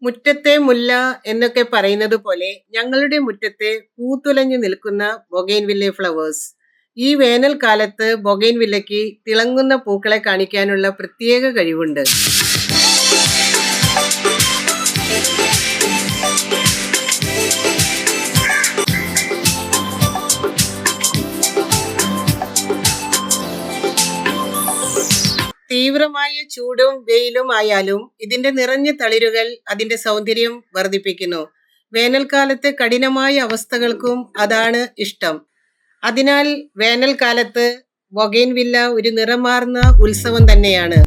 മുറ്റത്തെ മുല്ല എന്നൊക്കെ പറയുന്നത് പോലെ ഞങ്ങളുടെ മുറ്റത്തെ പൂത്തുലഞ്ഞു നിൽക്കുന്ന ബൊഗൈൻവില്ലെ ഫ്ലവേഴ്സ്. ഈ വേനൽക്കാലത്ത് ബൊഗൈൻവില്ലയ്ക്ക് തിളങ്ങുന്ന പൂക്കളെ കാണിക്കാനുള്ള പ്രത്യേക കഴിവുണ്ട്. തീവ്രമായ ചൂടും വെയിലും ആയാലും ഇതിന്റെ നിറഞ്ഞ തളിരുകൾ അതിന്റെ സൗന്ദര്യം വർദ്ധിപ്പിക്കുന്നു. വേനൽക്കാലത്തെ കഠിനമായ അവസ്ഥകൾക്കും അതാണ് ഇഷ്ടം. അതിനാൽ വേനൽക്കാലത്ത് ബൊഗൈൻവില്ല ഒരു നിറമാർന്ന ഉത്സവം തന്നെയാണ്.